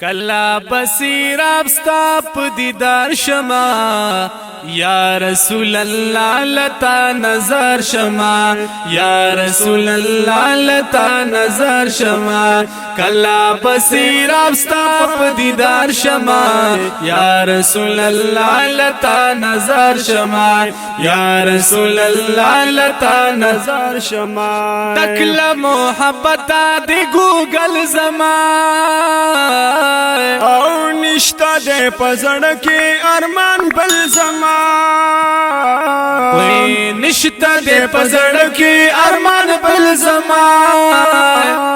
کلا بصیراب ستا په دیدار شما یا رسول الله لتا نظر شما یا رسول الله لتا نظر شما کلا بصیراب ستا په دیدار شما یا رسول الله لتا نظر شما یا رسول الله لتا نظر شما تکلا محبت دی گوگل زمان او نشتا دے پزڑ کے ارمان بل زمان وی نشتا دے پزڑ کے ارمان بل زمان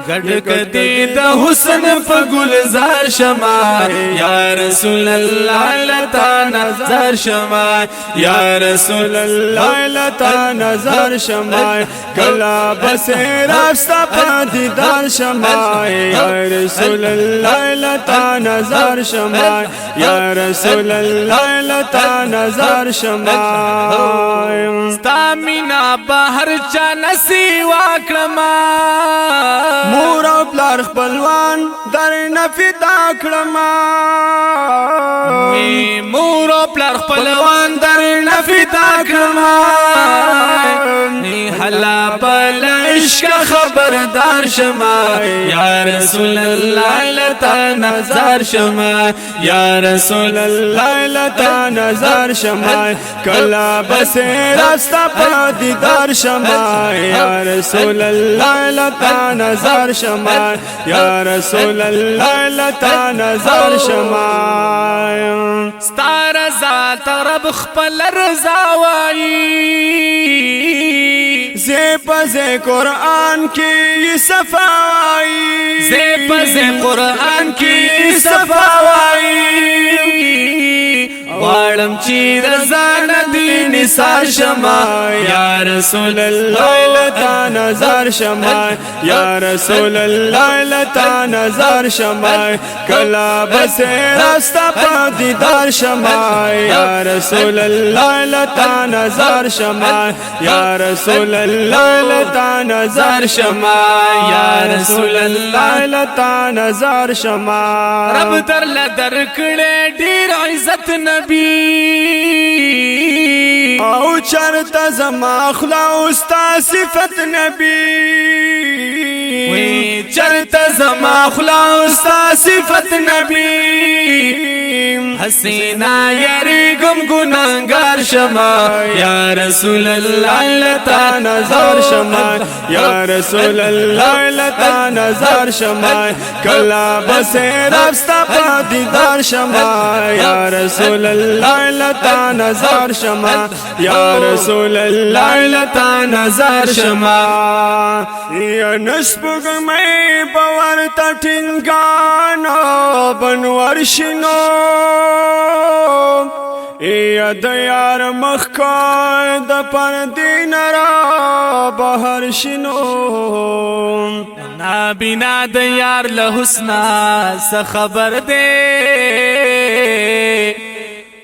گڑک دی دا حسن پا گلزار شما یا رسول اللہ لتا نظر شما یا رسول اللہ لتا نظر شما کلا بسیر افستا پا دیدار شما یا رسول اللہ لتا نظر شما یا رسول اللہ لتا نظر شما ستا مینا بہر چا نسی واکرما مور او پلار خپلوان در نفدا کړما مور او پلار خپلوان در نفدا کړما نی حلا بل عشق خبردار شما یا رسول الله لتا نظر شما یا رسول الله لتا نظر شما کلا بسیر استا پا دیدار شما یا رسول الله لتا نظر شما یا رسول الله لتا نظر شما ستا رضا ترب خپل رضا وائی زیب زی قرآن کی صفائی زیب زی قرآن کی صفائی وارم چی رضا ندی نثار شما یا رسول اللہ لتا نظر شما یا رسول اللہ لتا نظر شما کلا بسیر استا پا دیدار شما یا رسول اللہ لتا نظر شما یا رسول اللہ لتا نظر شما یا رسول اللہ لتا نظر شما رب در لدر کڑے دیر عزت نبی او چرتا زما خلاصتا صفت نبی چرتا زما خلاصتا صفت نبی حسینا یریگم گناہگار شما یا رسول اللہ لتا نظر شما یا رسول اللہ لتا نظر شما کلا بسیر افستا پا دیدار شما یا رسول اللہ لتا نظر شما یا رسول اللہ لتا نظر شما یا نسبگ میں باور تٹنگانا بنور شنو یا دیار مخکای د پردین را بہر شنو نابینا دیار لحسنا سخبر دے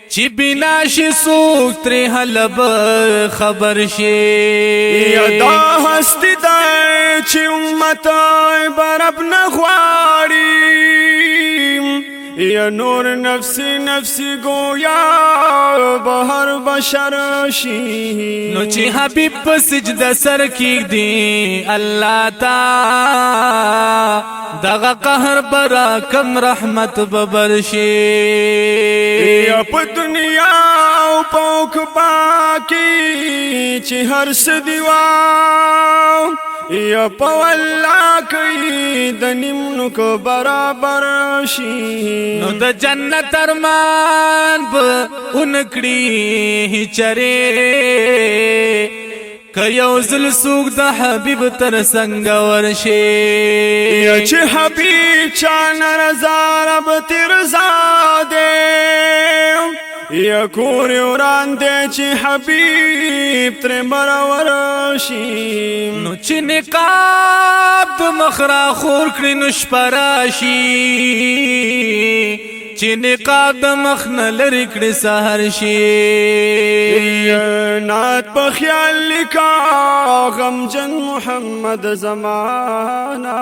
چی بنا شی سوک تری حلب خبر شی یا دا ہستی دائی چی امتائی برب نخواری یا نور نفسی نفسی گویا بہر بشر شی نو چی حبیب پا سجد سر کیک دی اللہ تا دغا قہر برا کم رحمت ببرشی یا پا دنیا او پوک باکی چی ہر سدیوان یا پا واللہ کئی دنمنو کو برابر شی نو دا جنت ارمان با انکڑی ہی چرے کیو زل سوک دا حبیب تر سنگ ورشی یا چی حبیب چان رضا رب ترزا دے یا کوری وران دے چی حبیب تر برورشی نو چی نقاب دا مخرا خور کری نش پراشی چی نقاب دا مخن لرکڑی سہر شی نات پا خیال لکا غم جن محمد زمانہ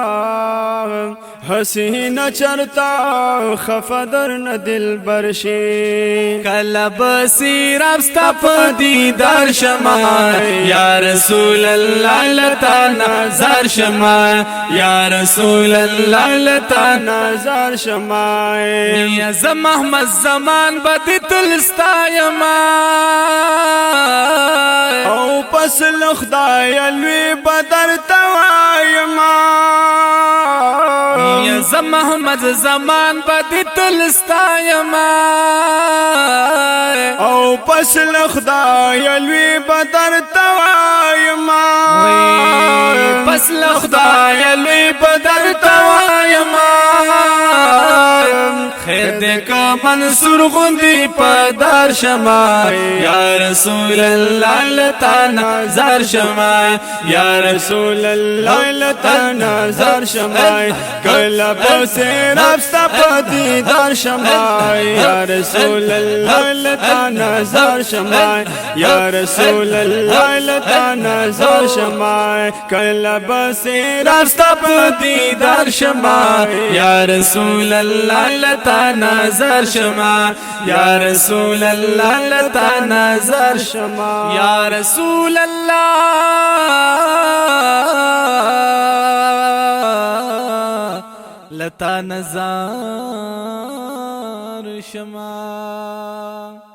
حسین چرتا خفدر ندل برشی کلا بصیر ابستا په دیدار شما یا رسول الله لتا نظر شما یا رسول الله لتا نظر شمای یا ز محمد زمان بد تلستایما او پس لخدای لوی بدر توایما یا ز محمد زمان بد تلستایما او پس لخدای لوی بدر توایما پس لخدای لوی بدر توایما خیر دې کا منصور غوندي پدار شما یا رسول الله لتا نظر شما یا رسول الله لتا نظر شمای کلا بسیر ابستا پا دیدار شمای یا رسول الله لتا نظر شمای یا رسول الله لتا نظر شمای کلا بسیر ابستا پا دیدار شما یا رسول الله لتا نظر شما یا رسول الله لتا نظر شما یا رسول الله لتا نظر شما